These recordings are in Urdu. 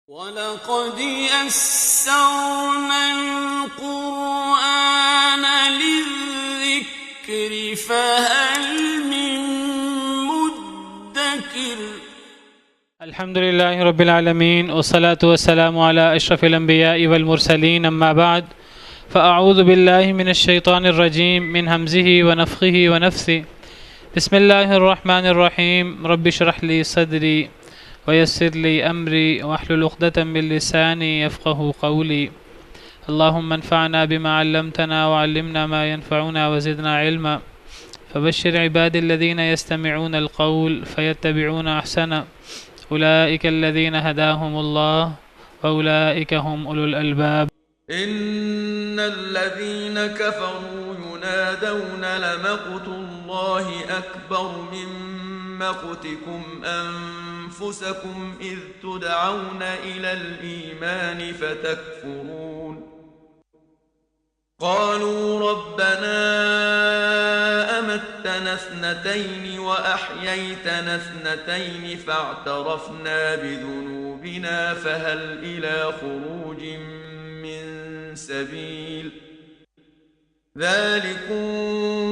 وَلَقَدْ يَسَّرْنَا الْقُرْآنَ لِلذِّكْرِ فَهَلْ مِن مُّدَّكِرٍ الحمد لله رب العالمين والصلاة والسلام على أشرف الأنبياء والمرسلين أما بعد فأعوذ بالله من الشيطان الرجيم من همزه ونفخه ونفثه بسم الله الرحمن الرحيم رب اشرح لي صدري ويسر لي أمري واحلل عقدة من لساني يفقه قولي اللهم انفعنا بما علمتنا وعلمنا ما ينفعنا وزدنا علما فبشر عبادي الذين يستمعون القول فيتبعون أحسنه أولئك الذين هداهم الله وأولئك هم أولو الألباب. إن الذين كفروا ينادون لمقت الله أكبر من مقتكم أنفسكم إذ تدعون إلى الإيمان فتكفرون قالوا ربنا أمتنا اثنتين وأحييتنا اثنتين فاعترفنا بذنوبنا فهل إلى خروج من سبيل ذلكم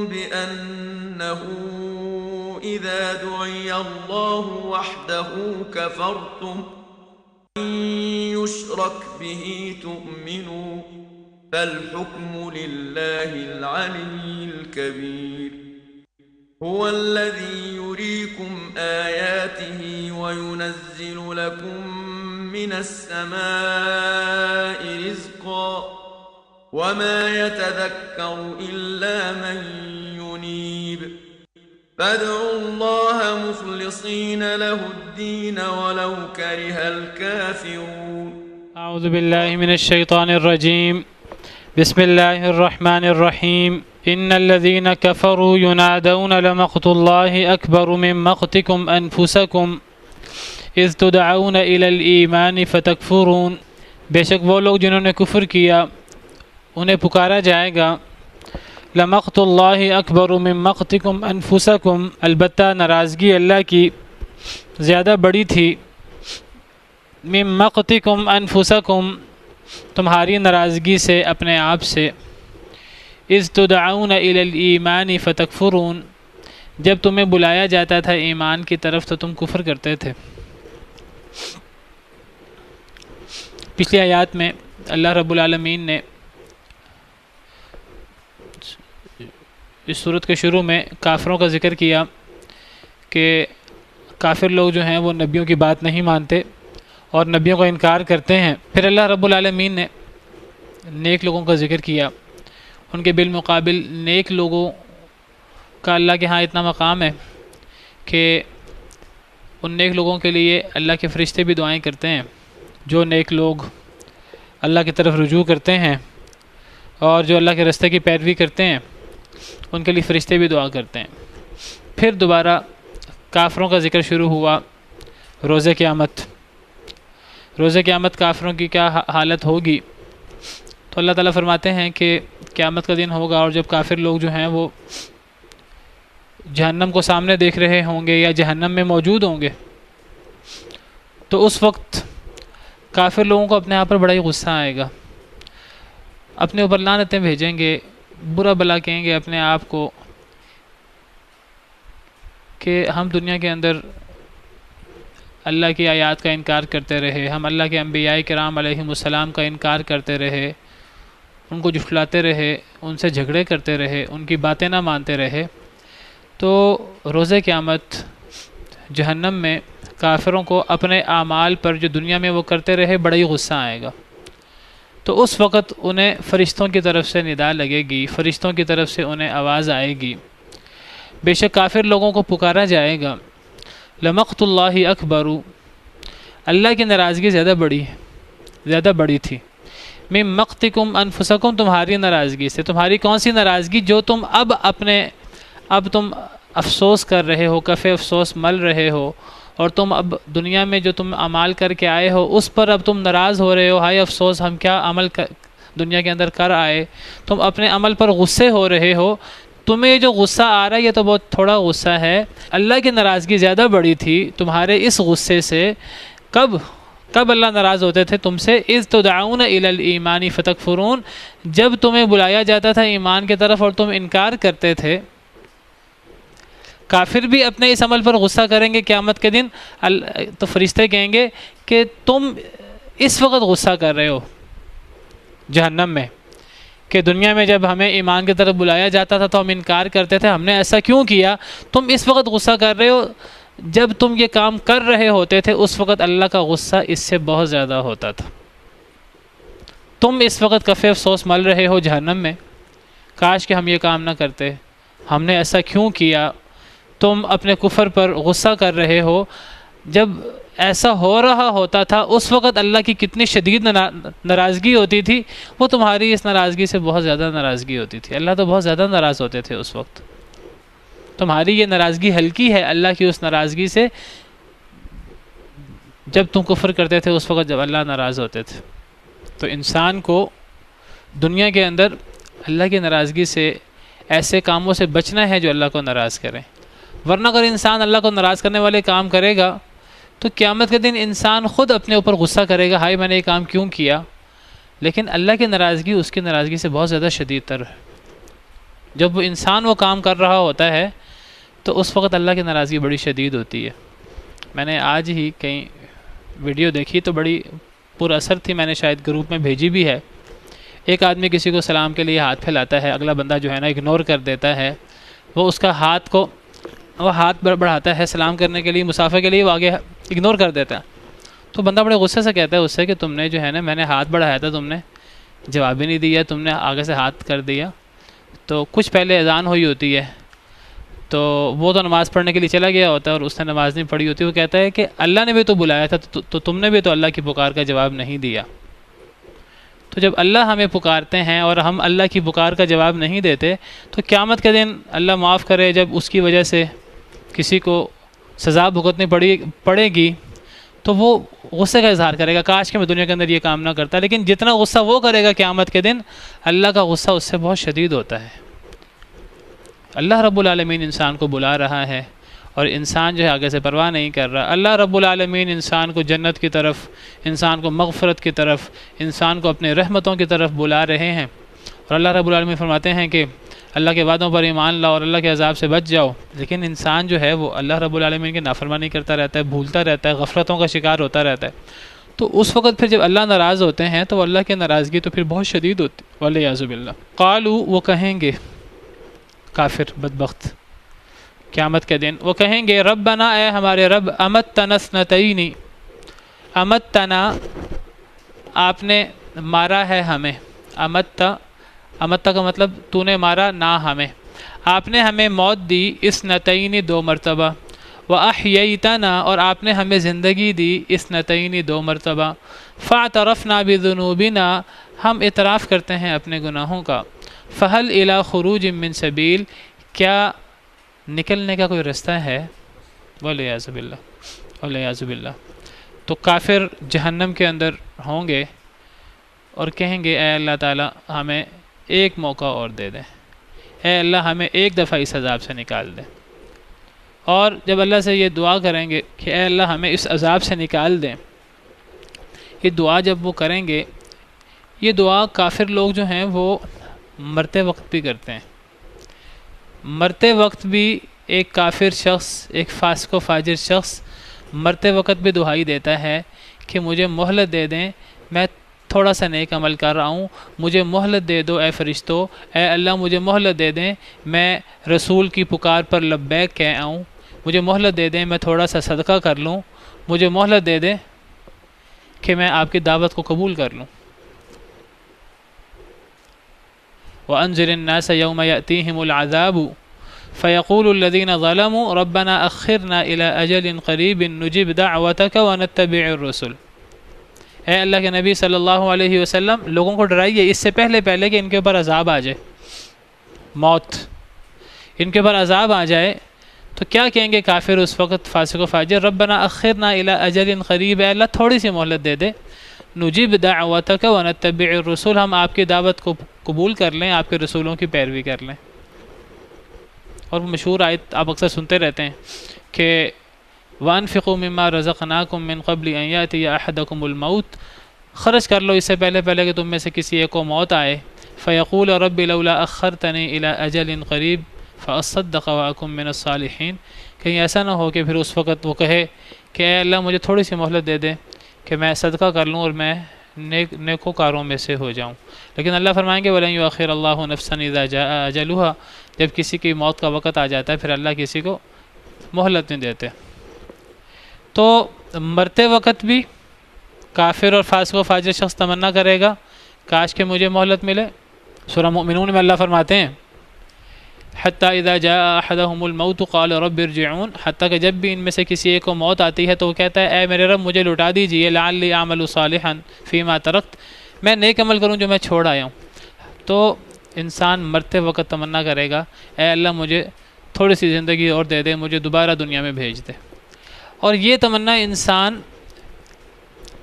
بأنه إذا دعي الله وحده كفرتم إن يشرك به تؤمنوا فالحكم لله العلي الكبير هو الذي يريكم آياته وينزل لكم من السماء رزقا وما يتذكر إلا من ينيب فادعوا الله مخلصين له الدين ولو كره الكافرون أعوذ بالله من الشيطان الرجيم بسم الله الرحمن الرحيم إن الذين كفروا ينادون لمقت الله أكبر من مقتكم أنفسكم إذ تدعون إلى الإيمان فتكفرون بے شک وہ لوگ جنہوں نے کفر کیا انہیں پکارا جائے گا لمقت اللہ اکبر من مقتکم انفسکم البتہ ناراضگی اللہ کی زیادہ بڑی تھی من مقتکم انفسکم تمہاری ناراضگی سے اپنے آپ سے اذ تدعون الی الایمان فتکفرون جب تمہیں بلایا جاتا تھا ایمان کی طرف تو تم کفر کرتے تھے۔ پچھلی آیات میں اللہ رب العالمین نے اس صورت کے شروع میں کافروں کا ذکر کیا کہ کافر لوگ جو ہیں وہ نبیوں کی بات نہیں مانتے اور نبیوں کا انکار کرتے ہیں۔ پھر اللہ رب العالمین نے نیک لوگوں کا ذکر کیا، ان کے بالمقابل نیک لوگوں کا اللہ کے ہاں اتنا مقام ہے کہ ان نیک لوگوں کے لیے اللہ کے فرشتے بھی دعائیں کرتے ہیں۔ جو نیک لوگ اللہ کی طرف رجوع کرتے ہیں اور جو اللہ کے راستے کی پیروی کرتے ہیں ان کے لیے فرشتے بھی دعا کرتے ہیں۔ پھر دوبارہ کافروں کا ذکر شروع ہوا، روز قیامت کافروں کی کیا حالت ہوگی، تو اللہ تعالیٰ فرماتے ہیں کہ قیامت کا دن ہوگا اور جب کافر لوگ جو ہیں وہ جہنم کو سامنے دیکھ رہے ہوں گے یا جہنم میں موجود ہوں گے تو اس وقت کافر لوگوں کو اپنے آپ پر بڑا ہی غصہ آئے گا، اپنے اوپر لعنتیں بھیجیں گے، برا بلا کہیں گے اپنے آپ کو کہ ہم دنیا کے اندر اللہ کی آیات کا انکار کرتے رہے، ہم اللہ کے انبیاء کرام علیہم السلام کا انکار کرتے رہے، ان کو جھٹلاتے رہے، ان سے جھگڑے کرتے رہے، ان کی باتیں نہ مانتے رہے، تو روز قیامت جہنم میں کافروں کو اپنے اعمال پر جو دنیا میں وہ کرتے رہے بڑا ہی غصہ آئے گا۔ تو اس وقت انہیں فرشتوں کی طرف سے ندا لگے گی، فرشتوں کی طرف سے انہیں آواز آئے گی، بے شک کافر لوگوں کو پکارا جائے گا لمقت اللہ اکبر، اللہ کی ناراضگی زیادہ بڑی تھی من مقتکم انفسکم تمہاری ناراضگی سے۔ تمہاری کون سی ناراضگی؟ جو تم اب تم افسوس کر رہے ہو، کف افسوس مل رہے ہو، اور تم اب دنیا میں جو تم عمال کر کے آئے ہو اس پر اب تم ناراض ہو رہے ہو، ہائے افسوس ہم کیا عمل دنیا کے اندر کر آئے، تم اپنے عمل پر غصے ہو رہے ہو۔ تمہیں جو غصہ آ رہا ہے یہ تو بہت تھوڑا غصہ ہے، اللہ کی ناراضگی زیادہ بڑی تھی تمہارے اس غصے سے۔ کب؟ کب اللہ ناراض ہوتے تھے تم سے؟ اذ تدعون الی الایمان فتکفرون، جب تمہیں بلایا جاتا تھا ایمان کی طرف اور تم انکار کرتے تھے۔ کافر بھی اپنے اس عمل پر غصہ کریں گے قیامت کے دن، تو فرشتے کہیں گے کہ تم اس وقت غصہ کر رہے ہو جہنم میں، کہ دنیا میں جب ہمیں ایمان کی طرف بلایا جاتا تھا تو ہم انکار کرتے تھے، ہم نے ایسا کیوں کیا؟ تم اس وقت غصہ کر رہے ہو، جب تم یہ کام کر رہے ہوتے تھے اس وقت اللہ کا غصہ اس سے بہت زیادہ ہوتا تھا۔ تم اس وقت کفِ افسوس مل رہے ہو جہنم میں، کاش کہ ہم یہ کام نہ کرتے، ہم نے ایسا کیوں کیا؟ تم اپنے کفر پر غصہ کر رہے ہو، جب ایسا ہو رہا ہوتا تھا اس وقت اللہ کی کتنی شدید ناراضگی ہوتی تھی، وہ تمہاری اس ناراضگی سے بہت زیادہ ناراضگی ہوتی تھی، اللہ تو بہت زیادہ ناراض ہوتے تھے اس وقت۔ تمہاری یہ ناراضگی ہلکی ہے اللہ کی اس ناراضگی سے جب تم کفر کرتے تھے، اس وقت جب اللہ ناراض ہوتے تھے۔ تو انسان کو دنیا کے اندر اللہ کی ناراضگی سے، ایسے کاموں سے بچنا ہے جو اللہ کو ناراض کریں، ورنہ اگر انسان اللہ کو ناراض کرنے والے کام کرے گا تو قیامت کے دن انسان خود اپنے اوپر غصہ کرے گا، ہائے میں نے یہ کام کیوں کیا؟ لیکن اللہ کی ناراضگی اس کی ناراضگی سے بہت زیادہ شدید تر ہے۔ جب وہ انسان وہ کام کر رہا ہوتا ہے تو اس وقت اللہ کی ناراضگی بڑی شدید ہوتی ہے۔ میں نے آج ہی کہیں ویڈیو دیکھی تو بڑی پر اثر تھی، میں نے شاید گروپ میں بھیجی بھی ہے۔ ایک آدمی کسی کو سلام کے لیے ہاتھ پھیلاتا ہے، اگلا بندہ جو ہے نا اگنور کر دیتا ہے، وہ اس کا ہاتھ بڑھاتا ہے سلام کرنے کے لیے، مسافر کے لیے، وہ آگے اگنور کر دیتا ہے۔ تو بندہ بڑے غصے سے کہتا ہے اس سے کہ تم نے جو ہے نا، میں نے ہاتھ بڑھایا تھا، تم نے جواب ہی نہیں دیا، تم نے آگے سے ہاتھ کر دیا۔ تو کچھ پہلے اذان ہوئی ہوتی ہے تو وہ تو نماز پڑھنے کے لیے چلا گیا ہوتا ہے اور اس نے نماز نہیں پڑھی ہوتی، وہ کہتا ہے کہ اللہ نے بھی تو بلایا تھا، تو تم نے بھی تو اللہ کی پکار کا جواب نہیں دیا۔ تو جب اللہ ہمیں پکارتے ہیں اور ہم اللہ کی پکار کا جواب نہیں دیتے تو قیامت کے دن اللہ معاف کرے، جب اس کی وجہ سے کسی کو سزا بھگتنی پڑے گی تو وہ غصے کا اظہار کرے گا، کاش کہ میں دنیا کے اندر یہ کام نہ کرتا۔ لیکن جتنا غصہ وہ کرے گا قیامت کے دن، اللہ کا غصہ اس سے بہت شدید ہوتا ہے۔ اللہ رب العالمین انسان کو بلا رہا ہے اور انسان جو ہے آگے سے پرواہ نہیں کر رہا۔ اللہ رب العالمین انسان کو جنت کی طرف، انسان کو مغفرت کی طرف، انسان کو اپنے رحمتوں کی طرف بلا رہے ہیں، اور اللہ رب العالمین فرماتے ہیں کہ اللہ کے وعدوں پر ایمان لاؤ اور اللہ کے عذاب سے بچ جاؤ۔ لیکن انسان جو ہے وہ اللہ رب العالمین کی نافرمانی کرتا رہتا ہے، بھولتا رہتا ہے، غفلتوں کا شکار ہوتا رہتا ہے۔ تو اس وقت پھر جب اللہ ناراض ہوتے ہیں تو اللہ کی ناراضگی تو پھر بہت شدید ہوتی ہے، والعیاذ باللہ۔ قالوا، وہ کہیں گے کافر بدبخت قیامت کے دن، وہ کہیں گے ربنا، اے ہمارے رب، امتنا اثنتین، امتنا آپ نے مارا ہے ہمیں، امتا کا مطلب تو نے مارا نہ ہمیں، آپ نے ہمیں موت دی، اثنتین 2 مرتبہ، وَأَحْيَيْتَنَا اور آپ نے ہمیں زندگی دی، اثنتین 2 مرتبہ، فَاعْتَرَفْنَا بِذُنُوبِنَا ہم اعتراف کرتے ہیں اپنے گناہوں کا، فَهَلْ إِلَىٰ خُرُوجٍ مِّن سَبِيلٍ کیا نکلنے کا کوئی رستہ ہے؟ وَالْعِيَاذُ بِاللَّهِ وَالْعِيَاذُ بِاللَّهِ۔ تو کافر جہنم کے اندر ہوں گے اور کہیں گے اے اللہ تعالیٰ ہمیں ایک موقع اور دے دیں، اے اللہ ہمیں ایک دفعہ اس عذاب سے نکال دیں۔ اور جب اللہ سے یہ دعا کریں گے کہ اے اللہ ہمیں اس عذاب سے نکال دیں، یہ دعا جب وہ کریں گے، یہ دعا کافر لوگ جو ہیں وہ مرتے وقت بھی کرتے ہیں۔ مرتے وقت بھی ایک کافر شخص، ایک فاسق و فاجر شخص مرتے وقت بھی دعائی دیتا ہے کہ مجھے مہلت دے دیں، میں تھوڑا سا نیک عمل کر رہا ہوں، مجھے مہلت دے دو اے فرشتو، اے اللہ مجھے مہلت دے دیں، میں رسول کی پکار پر لبیک کہہ آؤں، مجھے مہلت دے دیں، میں تھوڑا سا صدقہ کر لوں، مجھے مہلت دے دیں کہ میں آپ کی دعوت کو قبول کر لوں۔ وَأَنذِرِ النَّاسَ يَوْمَ يَأْتِيهِمُ الْعَذَابُ فَيَقُولُ الَّذِينَ ظَلَمُوا رَبَّنَا أَخِّرْنَا إِلَىٰ أَجَلٍ قَرِيبٍ نُجِبْ دَعْوَتَكَ وَنَتَّبِعِ الرُّسُلَ۔ اے اللہ کے نبی صلی اللہ علیہ وسلم لوگوں کو ڈرائیے اس سے پہلے کہ ان کے اوپر عذاب آ جائے، موت ان کے اوپر عذاب آ جائے، تو کیا کہیں گے کافر اس وقت، فاسق و فاجر، ربنا اخرنا الی اجل قریب، اے اللہ تھوڑی سی مہلت دے دے، نجیب دعوتک ونتبع الرسول، ہم آپ کی دعوت کو قبول کر لیں، آپ کے رسولوں کی پیروی کر لیں۔ اور وہ مشہور آیت آپ اکثر سنتے رہتے ہیں کہ وَأَنفِقُوا مِمَّا رَزَقْنَاكُم مِّن قَبْلِ أَن يَأْتِيَ أَحَدَكُمُ الْمَوْتُ، خرچ کر لو اس سے پہلے کہ تم میں سے کسی ایک کو موت آئے، فَيَقُولَ رَبِّ لَوْلَا أَخَّرْتَنِي إِلَىٰ أَجَلٍ قَرِيبٍ فَأَصَّدَّقَ وَأَكُن مِّنَ الصَّالِحِينَ، کہیں ایسا نہ ہو کہ پھر اس وقت وہ کہے کہ اے اللہ مجھے تھوڑی سی مہلت دے دے کہ میں صدقہ کر لوں اور میں نیکوکاروں میں سے ہو جاؤں۔ لیکن اللہ فرمائیں گے وَلَن يُؤَخِّرَ اللَّهُ نَفْسًا إِذَا جَاءَ أَجَلُهَا، جب کسی کی موت کا وقت آ جاتا ہے پھر اللہ کسی کو مہلت نہیں دیتے۔ تو مرتے وقت بھی کافر اور فاسق و فاجر شخص تمنا کرے گا کاش کہ مجھے مہلت ملے۔ سورہ مؤمنون میں اللہ فرماتے ہیں حتیٰ اذا جاء احدهم الموت قال رب ارجعون، حتیٰ کہ جب بھی ان میں سے کسی ایک کو موت آتی ہے تو وہ کہتا ہے اے میرے رب مجھے لوٹا دیجئے، لعلی اعمل صالحا فیما ترکت، میں نیک عمل کروں جو میں چھوڑ آیا ہوں۔ تو انسان مرتے وقت تمنا کرے گا اے اللہ مجھے تھوڑی سی زندگی اور دے دے، مجھے دوبارہ دنیا میں بھیج دے۔ اور یہ تمنا انسان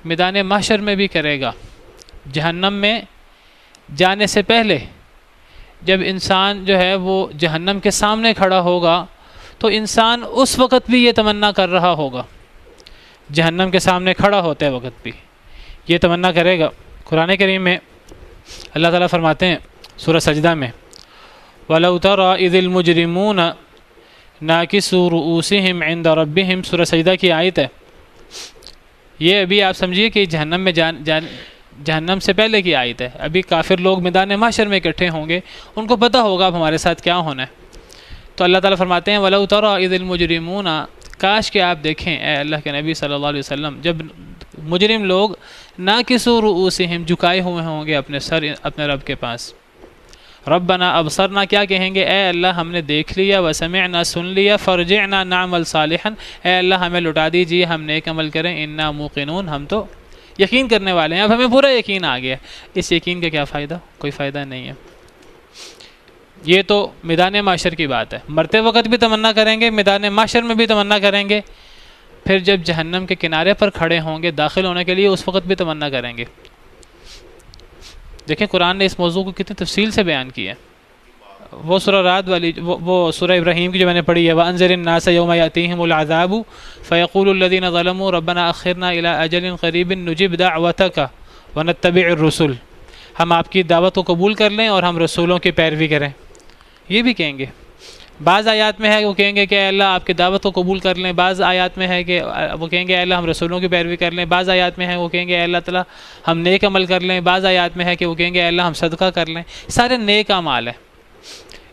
میدان محشر میں بھی کرے گا، جہنم میں جانے سے پہلے جب انسان جو ہے وہ جہنم کے سامنے کھڑا ہوگا تو انسان اس وقت بھی یہ تمنا کر رہا ہوگا، جہنم کے سامنے کھڑا ہوتے وقت بھی یہ تمنا کرے گا۔ قرآن کریم میں اللہ تعالیٰ فرماتے ہیں سورہ سجدہ میں وَلَوْ تَرَىٰ إِذِ الْمُجْرِمُونَ نَاكِسُو رُؤُوسِهِمْ عِنْدَ رَبِّهِمْ، سورہ سجدہ کی آیت ہے۔ یہ ابھی آپ سمجھیے کہ جہنم میں جہنم سے پہلے کی آیت ہے، ابھی کافر لوگ میدان محشر میں اکٹھے ہوں گے، ان کو پتہ ہوگا اب ہمارے ساتھ کیا ہونا ہے۔ تو اللہ تعالیٰ فرماتے ہیں وَلَوْ تَرَىٰ إِذِ الْمُجْرِمُونَ، کاش کہ آپ دیکھیں اے اللہ کے نبی صلی اللہ علیہ وسلم جب مجرم لوگ ناکسو رؤوسہم جھکائے ہوئے ہوں گے اپنے سر اپنے رب کے پاس، ربنا ابصرنا کیا کہیں گے، اے اللہ ہم نے دیکھ لیا، وسمعنا سن لیا، فرجعنا نعمل صالحا، اے اللہ ہمیں لٹا دیجیے ہم نیک عمل کریں، انا موقنون، ہم تو یقین کرنے والے ہیں، اب ہمیں پورا یقین آ گیا۔ اس یقین کا کیا فائدہ؟ کوئی فائدہ نہیں ہے۔ یہ تو میدان معاشر کی بات ہے، مرتے وقت بھی تمنا کریں گے، میدان معاشر میں بھی تمنا کریں گے، پھر جب جہنم کے کنارے پر کھڑے ہوں گے داخل ہونے کے لیے اس وقت بھی تمنا کریں گے۔ دیکھیں قرآن نے اس موضوع کو کتنی تفصیل سے بیان کیا ہے۔ وہ سورہ رات والی وہ سورہ ابراہیم کی جو میں نے پڑھی ہے وَأَنذِرِ النَّاسَ يَوْمَ يَأْتِيهِمُ الْعَذَابُ فَيَقُولُ الَّذِينَ ظَلَمُوا رَبَّنَا أَخِّرْنَا إِلَىٰ أَجَلٍ قَرِيبٍ نُجِبْ دَعْوَتَكَ وَنَتَّبِعِ الرُّسُلَ، ہم آپ کی دعوت کو قبول کر لیں اور ہم رسولوں کی پیروی کریں۔ یہ بھی کہیں گے، بعض آیات میں ہے وہ کہیں گے کہ اے اللہ آپ کی دعوت کو قبول کر لیں، بعض آیات میں ہے کہ وہ کہیں گے اے اللہ ہم رسولوں کی پیروی کر لیں، بعض آیات میں ہے وہ کہیں گے اے اللہ تعالیٰ ہم نیک عمل کر لیں، بعض آیات میں ہے کہ وہ کہیں گے اے اللہ ہم صدقہ کر لیں۔ سارے نیک اعمال ہیں۔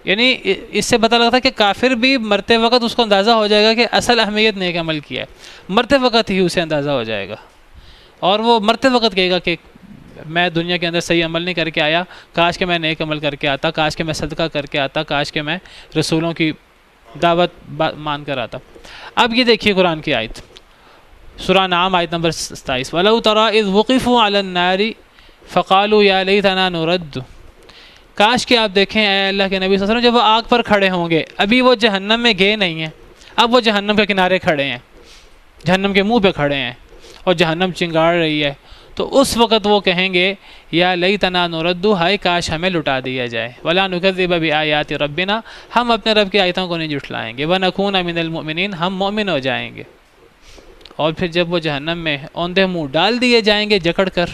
یعنی اس سے پتہ لگتا ہے کہ کافر بھی مرتے وقت اس کو اندازہ ہو جائے گا کہ اصل اہمیت نیک عمل کی ہے، مرتے وقت ہی اسے اندازہ ہو جائے گا، اور وہ مرتے وقت کہے گا کہ میں دنیا کے اندر صحیح عمل نہیں کر کے آیا، کاش کہ میں نیک عمل کر کے آتا، کاش کہ میں صدقہ کر کے آتا، کاش کہ میں رسولوں کی دعوت مان کر آتا۔ اب یہ دیکھیے قرآن کی آیت سورہ نعم آیت نمبر 27 وَلَوْ تَرَىٰ إِذْ وُقِفُوا عَلَى النَّارِ فَقَالُوا يَا لَيْتَنَا نُرَدُّ، کاش کہ آپ دیکھیں اے اللہ کے نبی صلی اللہ علیہ وسلم جب وہ آگ پر کھڑے ہوں گے، ابھی وہ جہنم میں گئے نہیں ہیں، اب وہ جہنم کے کنارے کھڑے ہیں، جہنم کے منہ پہ کھڑے ہیں اور جہنم چنگاڑ رہی ہے، تو اس وقت وہ کہیں گے یا لیتنا نرد، ہائے کاش ہمیں لٹا دیا جائے، ولا نکذب بآیات ربنا، ہم اپنے رب کی آیتوں کو نہیں جھٹلائیں گے، ونکون من المؤمنین، ہم مومن ہو جائیں گے۔ اور پھر جب وہ جہنم میں اوندھے منہ ڈال دیے جائیں گے جکڑ کر،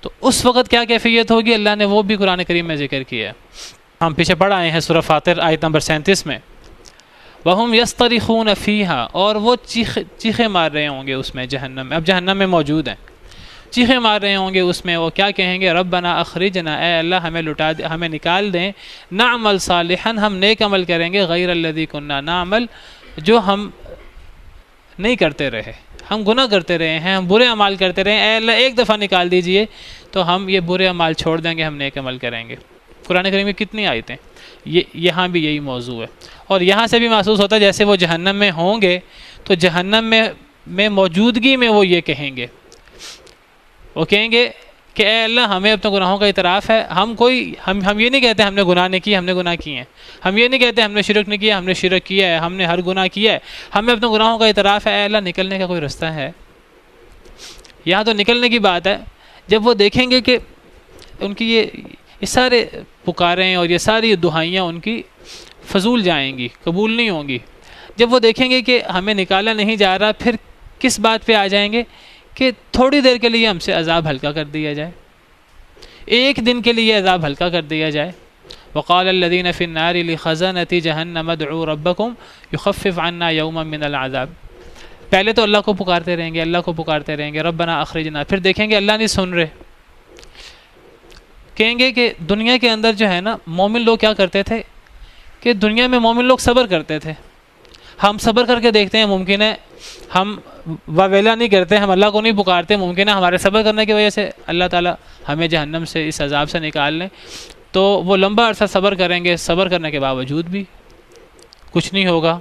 تو اس وقت کیا کیفیت ہوگی اللہ نے وہ بھی قرآن کریم میں ذکر کیا ہے۔ ہم پیچھے پڑھ آئے ہیں سورہ فاطر آیت نمبر 37 میں وَهُمْ يَسْتَرِخُونَ فِيهَا، اور وہ چیخیں مار رہے ہوں گے اس میں جہنم میں، اب جہنم میں موجود ہیں، چیخیں مار رہے ہوں گے اس میں، وہ کیا کہیں گے ربنا اخرجنا، اے اللہ ہمیں لٹا دے، ہمیں نکال دیں، نعمل صالحا، ہم نیک عمل کریں گے، غیر الذی کننا نعمل، جو ہم نہیں کرتے رہے، ہم گناہ کرتے رہے ہیں، ہم برے اعمال کرتے رہے ہیں، اے اللہ ایک دفعہ نکال دیجئے تو ہم یہ برے اعمال چھوڑ دیں گے، ہم نیک عمل کریں گے۔ قرآن کریم میں کتنی آیتیں، یہاں بھی یہی موضوع ہے، اور یہاں سے بھی محسوس ہوتا ہے جیسے وہ جہنم میں ہوں گے تو جہنم میں موجودگی میں وہ یہ کہیں گے، وہ کہیں گے کہ اے اللہ ہمیں اپنے گناہوں کا اعتراف ہے، ہم یہ نہیں کہتے ہم نے گناہ نہیں کیے، ہم نے گناہ کیے ہیں، ہم یہ نہیں کہتے ہم نے شرک نہیں کیا، ہم نے شرک کیا ہے، ہم نے ہر گناہ کیا ہے، ہمیں اپنے گناہوں کا اعتراف ہے، اے اللہ نکلنے کا کوئی رستہ ہے؟ یہاں تو نکلنے کی بات ہے، جب وہ دیکھیں گے کہ ان کی یہ سارے پکاریں اور یہ ساری دعائیاں ان کی فضول جائیں گی، قبول نہیں ہوں گی، جب وہ دیکھیں گے کہ ہمیں نکالا نہیں جا رہا، پھر کس بات پہ آ جائیں گے کہ تھوڑی دیر کے لیے ہم سے عذاب ہلکا کر دیا جائے، ایک دن کے لیے عذاب ہلکا کر دیا جائے. وقال الذين في النار لخزنة جهنم ادعوا ربكم يخفف عنا يوما من العذاب. پہلے تو اللہ کو پکارتے رہیں گے، اللہ کو پکارتے رہیں گے، ربنا اخرجنا، پھر دیکھیں گے اللہ نہیں سن رہے. کہیں گے کہ دنیا کے اندر جو ہے نا مومن لوگ کیا کرتے تھے کہ دنیا میں مومن لوگ صبر کرتے تھے. ہم صبر کر کے دیکھتے ہیں، ممکن ہے ہم واویلا نہیں کرتے، ہم اللہ کو نہیں پکارتے، ممکن ہے ہمارے صبر کرنے کی وجہ سے اللہ تعالیٰ ہمیں جہنم سے اس عذاب سے نکال لیں. تو وہ لمبا عرصہ صبر کریں گے، صبر کرنے کے باوجود بھی کچھ نہیں ہوگا.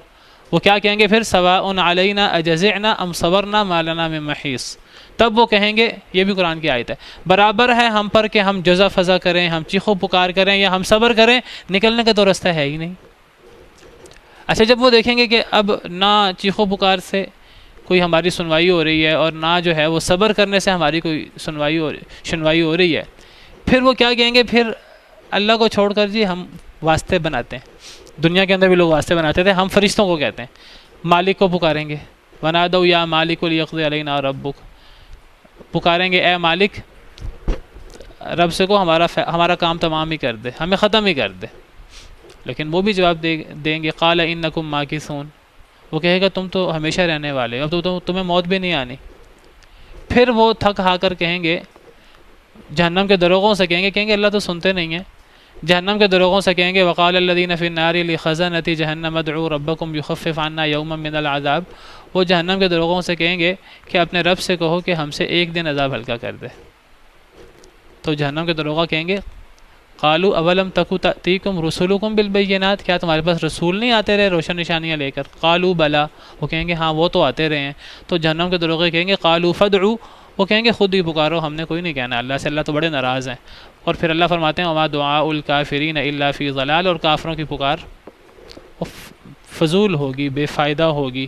وہ کیا کہیں گے پھر؟ سواء علینا اجزعنا ام صبرنا ما لنا من محیص. تب وہ کہیں گے، یہ بھی قرآن کی آیت ہے، برابر ہے ہم پر کہ ہم جزا فضا کریں، ہم چیخو پکار کریں یا ہم صبر کریں، نکلنے کا تو راستہ ہے ہی نہیں. اچھا جب وہ دیکھیں گے کہ اب نہ چیخو پکار سے کوئی ہماری سنوائی ہو رہی ہے اور نہ جو ہے وہ صبر کرنے سے ہماری کوئی سنوائی ہو رہی ہے، پھر وہ کیا کہیں گے؟ پھر اللہ کو چھوڑ کر جی ہم واسطے بناتے ہیں. دنیا کے اندر بھی لوگ واسطے بناتے تھے، ہم فرشتوں کو کہتے ہیں، مالک کو پکاریں گے. ونادوا یا مالک لیقضی علینا ربک، پکاریں گے اے مالک رب سے کو ہمارا کام تمام ہی کر دے، ہمیں ختم ہی کر دے. لیکن وہ بھی جواب دیں گے قال انکم ماکثون، وہ کہے گا تم تو ہمیشہ رہنے والے، اب تو تمہیں موت بھی نہیں آنی. پھر وہ تھک ہا کر کہیں گے، جہنم کے دروغوں سے کہیں گے اللہ تو سنتے نہیں ہیں. جہنم کے دروغوں سے کہیں گے وقال الذین فی النار لخزنۃ جہنم ادعوا ربکم یخفف عنا یوما من العذاب. وہ جہنم کے دروغوں سے کہیں گے کہ اپنے رب سے کہو کہ ہم سے ایک دن عذاب ہلکا کر دے. تو جہنم کے دروغہ کہیں گے قالوا اولم تک تأتیکم رسلکم بالبینات، کیا تمہارے پاس رسول نہیں آتے رہے روشن نشانیاں لے کر؟ قالوا بلا، وہ کہیں گے ہاں وہ تو آتے رہے ہیں. تو جہنم کے دروغے کہیں گے قالوا فادعوا، وہ کہیں گے خود ہی پکارو، ہم نے کوئی نہیں کہنا اللہ سے، اللہ تو بڑے ناراض ہیں. اور پھر اللہ فرماتے ہیں وما دعاء الکافرین الا فی ضلال، اور کافروں کی پکار فضول ہوگی، بے فائدہ ہوگی،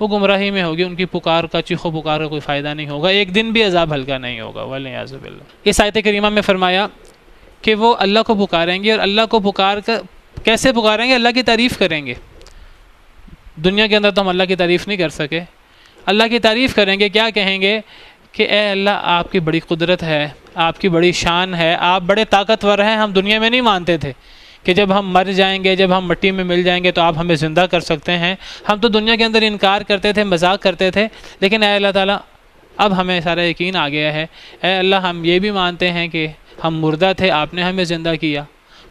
وہ گمراہی میں ہوگی، ان کی پکار کا چیخو پکار کا کوئی فائدہ نہیں ہوگا، ایک دن بھی عذاب ہلکا نہیں ہوگا والعیاذ باللہ. اس آیت کریمہ میں فرمایا کہ وہ اللہ کو پکاریں گے، اور اللہ کو پکار کر کیسے پکاریں گے؟ اللہ کی تعریف کریں گے. دنیا کے اندر تو ہم اللہ کی تعریف نہیں کر سکے، اللہ کی تعریف کریں گے. کیا کہیں گے کہ اے اللہ آپ کی بڑی قدرت ہے، آپ کی بڑی شان ہے، آپ بڑے طاقتور ہیں. ہم دنیا میں نہیں مانتے تھے کہ جب ہم مر جائیں گے، جب ہم مٹی میں مل جائیں گے تو آپ ہمیں زندہ کر سکتے ہیں. ہم تو دنیا کے اندر انکار کرتے تھے، مذاق کرتے تھے، لیکن اے اللہ تعالیٰ اب ہمیں سارا یقین آ گیا ہے. اے اللہ ہم یہ بھی مانتے ہیں کہ ہم مردہ تھے، آپ نے ہمیں زندہ کیا،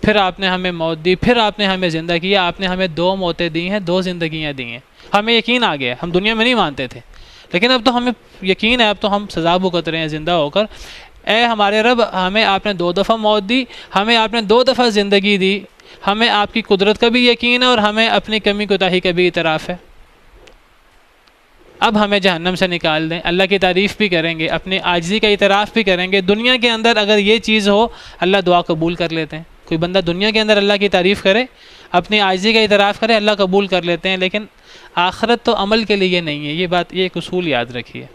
پھر آپ نے ہمیں موت دی، پھر آپ نے ہمیں زندہ کیا، آپ نے ہمیں 2 موتیں دی ہیں، 2 زندگیاں دی ہیں. ہمیں یقین آ گیا، ہم دنیا میں نہیں مانتے تھے، لیکن اب تو ہمیں یقین ہے، اب تو ہم سزا بھگت رہے ہیں زندہ ہو کر. اے ہمارے رب ہمیں آپ نے 2 دفعہ موت دی، ہمیں آپ نے 2 دفعہ زندگی دی، ہمیں آپ کی قدرت کا بھی یقین ہے اور ہمیں اپنی کمی کوتاہی کا بھی اعتراف ہے. اب ہمیں جہنم سے نکال دیں. اللہ کی تعریف بھی کریں گے، اپنی عاجزی کا اعتراف بھی کریں گے. دنیا کے اندر اگر یہ چیز ہو اللہ دعا قبول کر لیتے ہیں. کوئی بندہ دنیا کے اندر اللہ کی تعریف کرے، اپنی عاجزی کا اعتراف کرے، اللہ قبول کر لیتے ہیں. لیکن آخرت تو عمل کے لیے نہیں ہے، یہ بات، یہ ایک اصول یاد رکھیے.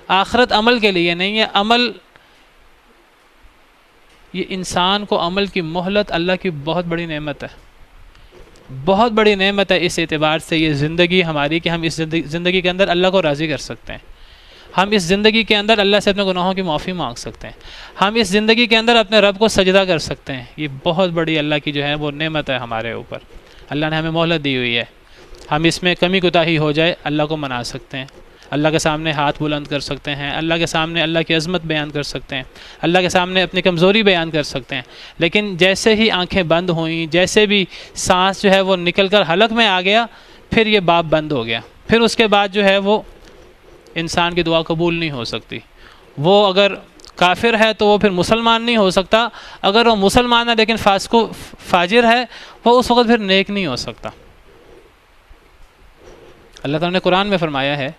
آخرت عمل کے لیے نہیں ہے. عمل، یہ انسان کو عمل کی مہلت اللہ کی بہت بڑی نعمت ہے، بہت بڑی نعمت ہے. اس اعتبار سے یہ زندگی ہماری کہ ہم اس زندگی کے اندر اللہ کو راضی کر سکتے ہیں. ہم اس زندگی کے اندر اللہ سے اپنے گناہوں کی معافی مانگ سکتے ہیں. ہم اس زندگی کے اندر اپنے رب کو سجدہ کر سکتے ہیں. یہ بہت بڑی اللہ کی جو ہے وہ نعمت ہے ہمارے اوپر. اللہ نے ہمیں مہلت دی ہوئی ہے. ہم اس میں کمی کوتاہی ہو جائے اللہ کو منا سکتے ہیں، اللہ کے سامنے ہاتھ بلند کر سکتے ہیں، اللہ کے سامنے اللہ کی عظمت بیان کر سکتے ہیں، اللہ کے سامنے اپنی کمزوری بیان کر سکتے ہیں. لیکن جیسے ہی آنکھیں بند ہوئیں، جیسے بھی سانس جو ہے وہ نکل کر حلق میں آ گیا، پھر یہ باب بند ہو گیا. پھر اس کے بعد جو ہے وہ انسان کی دعا قبول نہیں ہو سکتی. وہ اگر کافر ہے تو وہ پھر مسلمان نہیں ہو سکتا. اگر وہ مسلمان ہے لیکن فاسق و فاجر ہے، وہ اس وقت پھر نیک نہیں ہو سکتا. اللہ تعالیٰ نے قرآن میں فرمایا ہے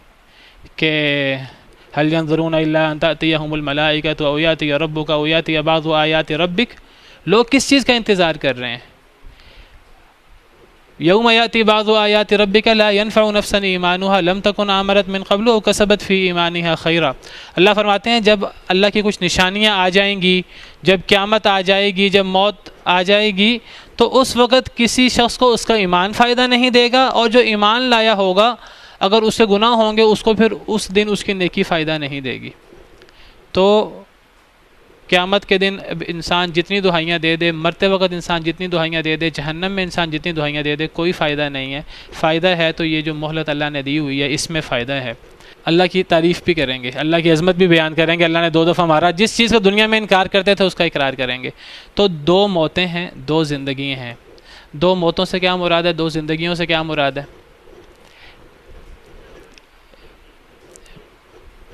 کہ هل ينظرون الا ان تأتيهم الملائكة او يأتي ربك او يأتي بعض آيات ربك. لوگ کس چیز کا انتظار کر رہے ہیں؟ یوم یاتی بعض آیات ربک لا ینفع نفسا ایمانها لم تکن آمنت من قبل او کسبت فی ایمانها خیرا. اللہ فرماتے ہیں جب اللہ کی کچھ نشانیاں آ جائیں گی، جب قیامت آ جائے گی، جب موت آ جائے گی، تو اس وقت کسی شخص کو اس کا ایمان فائدہ نہیں دے گا، اور جو ایمان لایا ہوگا اگر اس سے گناہ ہوں گے اس کو پھر اس دن اس کی نیکی فائدہ نہیں دے گی. تو قیامت کے دن انسان جتنی دہائیاں دے دے، مرتے وقت انسان جتنی دہائیاں دے دے، جہنم میں انسان جتنی دہائیاں دے دے، کوئی فائدہ نہیں ہے. فائدہ ہے تو یہ جو مہلت اللہ نے دی ہوئی ہے، اس میں فائدہ ہے. اللہ کی تعریف بھی کریں گے، اللہ کی عظمت بھی بیان کریں گے. اللہ نے 2 دفعہ مارا، جس چیز کو دنیا میں انکار کرتے تھے اس کا اقرار کریں گے. تو 2 موتیں ہیں، 2 زندگیاں ہیں. 2 موتوں سے کیا مراد ہے؟ 2 زندگیوں سے کیا مراد ہے؟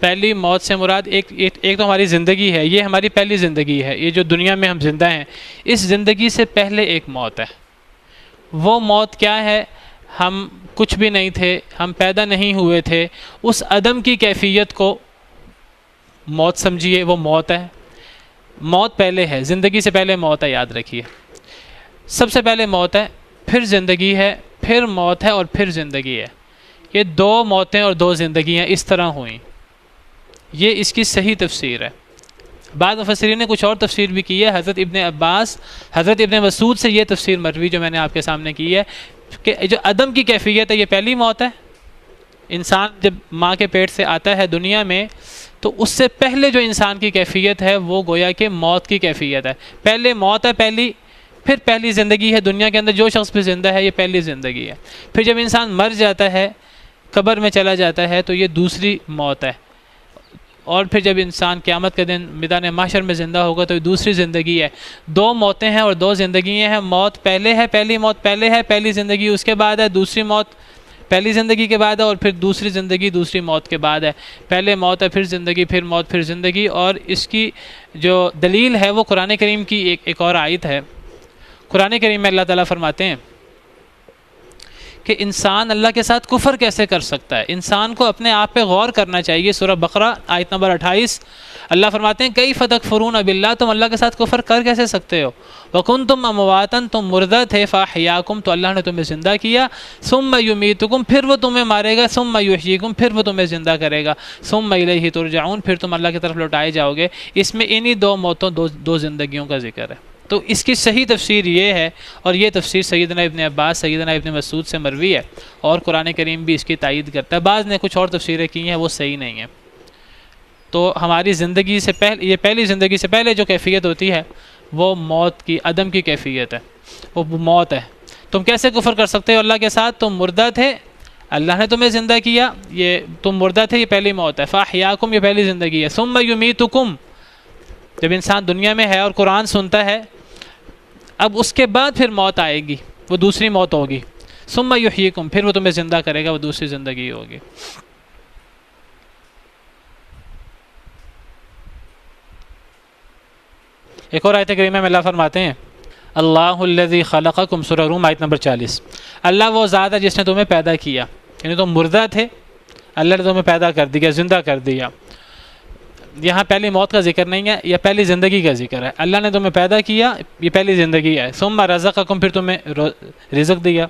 پہلی موت سے مراد ایک تو ہماری زندگی ہے، یہ ہماری پہلی زندگی ہے، یہ جو دنیا میں ہم زندہ ہیں. اس زندگی سے پہلے ایک موت ہے. وہ موت کیا ہے؟ ہم کچھ بھی نہیں تھے، ہم پیدا نہیں ہوئے تھے، اس عدم کی کیفیت کو موت سمجھیے، وہ موت ہے. موت پہلے ہے، زندگی سے پہلے موت ہے، یاد رکھیے. سب سے پہلے موت ہے، پھر زندگی ہے، پھر موت ہے، اور پھر زندگی ہے. یہ 2 موتیں اور 2 زندگیاں اس طرح ہوئیں. یہ اس کی صحیح تفسیر ہے. بعض مفسرین نے کچھ اور تفسیر بھی کی ہے. حضرت ابن عباس، حضرت ابن مسعود سے یہ تفسیر مروی جو میں نے آپ کے سامنے کی ہے کہ جو عدم کی کیفیت ہے یہ پہلی موت ہے. انسان جب ماں کے پیٹ سے آتا ہے دنیا میں تو اس سے پہلے جو انسان کی کیفیت ہے وہ گویا کہ موت کی کیفیت ہے. پہلے موت ہے پہلی، پھر پہلی زندگی ہے. دنیا کے اندر جو شخص بھی زندہ ہے یہ پہلی زندگی ہے. پھر جب انسان مر جاتا ہے، قبر میں چلا جاتا ہے، تو یہ دوسری موت ہے. اور پھر جب انسان قیامت کے دن میدان محشر میں زندہ ہوگا تو یہ دوسری زندگی ہے. 2 موتیں ہیں اور 2 زندگیاں ہیں. موت پہلے ہے، پہلی موت پہلے ہے، پہلی زندگی اس کے بعد ہے. دوسری موت پہلی زندگی کے بعد ہے، اور پھر دوسری زندگی دوسری موت کے بعد ہے. پہلے موت ہے، پھر زندگی، پھر موت، پھر زندگی. اور اس کی جو دلیل ہے وہ قرآن کریم کی ایک اور آیت ہے. قرآن کریم میں اللہ تعالیٰ فرماتے ہیں کہ انسان اللہ کے ساتھ کفر کیسے کر سکتا ہے. انسان کو اپنے آپ پہ غور کرنا چاہیے. سورہ بقرہ آیت نمبر 28 اللہ فرماتے ہیں کیف تکفرون باللہ، تم اللہ کے ساتھ کفر کر کیسے سکتے ہو. وکنتم امواتا، تم مردہ تھے، فاحیاکم، تو اللہ نے تمہیں زندہ کیا. ثم یمیتکم، پھر وہ تمہیں مارے گا. ثم یحییکم، پھر وہ تمہیں زندہ کرے گا. ثم الیہ ترجعون، پھر تم اللہ کی طرف لوٹائے جاؤ گے. اس میں انہی 2 موتوں 2 زندگیوں کا ذکر ہے. تو اس کی صحیح تفسیر یہ ہے، اور یہ تفسیر سیدنا ابن عباس، سیدنا ابن مسعود سے مروی ہے، اور قرآن کریم بھی اس کی تائید کرتا ہے. بعض نے کچھ اور تفسیریں کی ہیں، وہ صحیح نہیں ہیں. تو ہماری زندگی سے پہلے، یہ پہلی زندگی سے پہلے جو کیفیت ہوتی ہے وہ موت کی، عدم کی کیفیت ہے، وہ موت ہے. تم کیسے کفر کر سکتے ہو اللہ کے ساتھ؟ تم مردہ تھے، اللہ نے تمہیں زندہ کیا. یہ تم مردہ تھے، یہ پہلی موت ہے. فاحیاکم، یہ پہلی زندگی ہے. ثم یمیتکم، جب انسان دنیا میں ہے اور قرآن سنتا ہے، اب اس کے بعد پھر موت آئے گی، وہ دوسری موت ہوگی. ثم یحییکم، پھر وہ تمہیں زندہ کرے گا، وہ دوسری زندگی ہوگی. ایک اور آیت کریمہ میں اللہ فرماتے ہیں اللہ الذی خلقکم، سورہ روم آیت نمبر 40. اللہ وہ ذات ہے جس نے تمہیں پیدا کیا. یعنی تم مردہ تھے، اللہ نے تمہیں پیدا کر دیا، زندہ کر دیا. یہاں پہلی موت کا ذکر نہیں ہے، یہ پہلی زندگی کا ذکر ہے. اللہ نے تمہیں پیدا کیا، یہ پہلی زندگی ہے. ثم رزقکم، پھر تمہیں رزق دیا.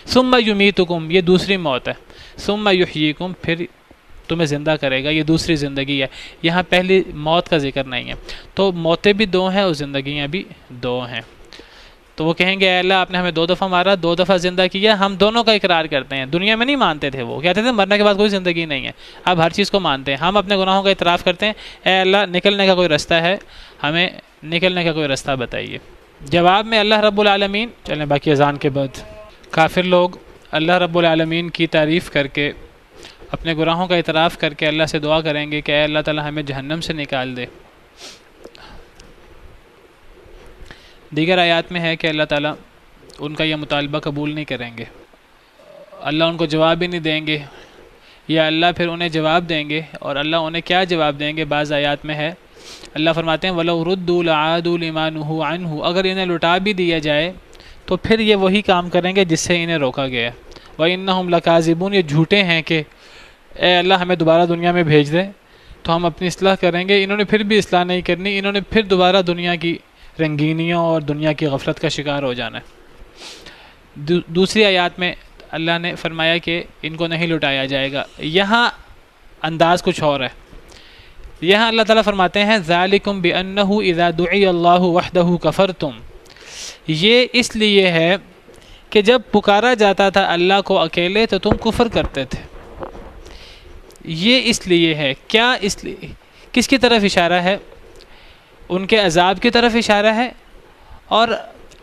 ثم یمیتکم، یہ دوسری موت ہے. ثم یحییکم، پھر تمہیں زندہ کرے گا، یہ دوسری زندگی ہے. یہاں پہلی موت کا ذکر نہیں ہے. تو موتیں بھی 2 ہیں اور زندگیاں بھی 2 ہیں. تو وہ کہیں گے اے اللہ آپ نے ہمیں 2 دفعہ مارا، 2 دفعہ زندہ کیا. ہم دونوں کا اقرار کرتے ہیں. دنیا میں نہیں مانتے تھے، وہ کہتے تھے مرنے کے بعد کوئی زندگی نہیں ہے. اب ہر چیز کو مانتے ہیں. ہم اپنے گناہوں کا اعتراف کرتے ہیں. اے اللہ نکلنے کا کوئی رستہ ہے، ہمیں نکلنے کا کوئی رستہ بتائیے. جواب میں اللہ رب العالمین، چلیں باقی اذان کے بعد، کافر لوگ اللہ رب العالمین کی تعریف کر کے، اپنے گناہوں کا اعتراف کر کے اللہ سے دعا کریں گے کہ اے اللہ تعالی ہمیں جہنم سے نکال دے. دیگر آیات میں ہے کہ اللہ تعالیٰ ان کا یہ مطالبہ قبول نہیں کریں گے، اللہ ان کو جواب ہی نہیں دیں گے، یا اللہ پھر انہیں جواب دیں گے. اور اللہ انہیں کیا جواب دیں گے بعض آیات میں ہے، اللہ فرماتے ہیں وَلَوْ رُدُّوا لَعَادُوا لِمَا نُهُوا عَنْهُ، اگر انہیں لوٹا بھی دیا جائے تو پھر یہ وہی کام کریں گے جس سے انہیں روکا گیا. وَإِنَّهُمْ لَكَاذِبُونَ، یہ جھوٹے ہیں کہ اے اللہ ہمیں دوبارہ دنیا میں بھیج دیں تو ہم اپنی اصلاح کریں گے. انہوں نے پھر بھی اصلاح نہیں کرنی، انہوں نے پھر دوبارہ دنیا کی رنگینیوں اور دنیا کی غفلت کا شکار ہو جانا ہے. دوسری آیات میں اللہ نے فرمایا کہ ان کو نہیں لٹایا جائے گا. یہاں انداز کچھ اور ہے. یہاں اللہ تعالیٰ فرماتے ہیں ذالکم بأنہ اذا دعی اللہ وحدہ کفرتم. یہ اس لیے ہے کہ جب پکارا جاتا تھا اللہ کو اکیلے تو تم کفر کرتے تھے. یہ اس لیے ہے. کیا اس لیے؟ کس کی طرف اشارہ ہے؟ ان کے عذاب کی طرف اشارہ ہے. اور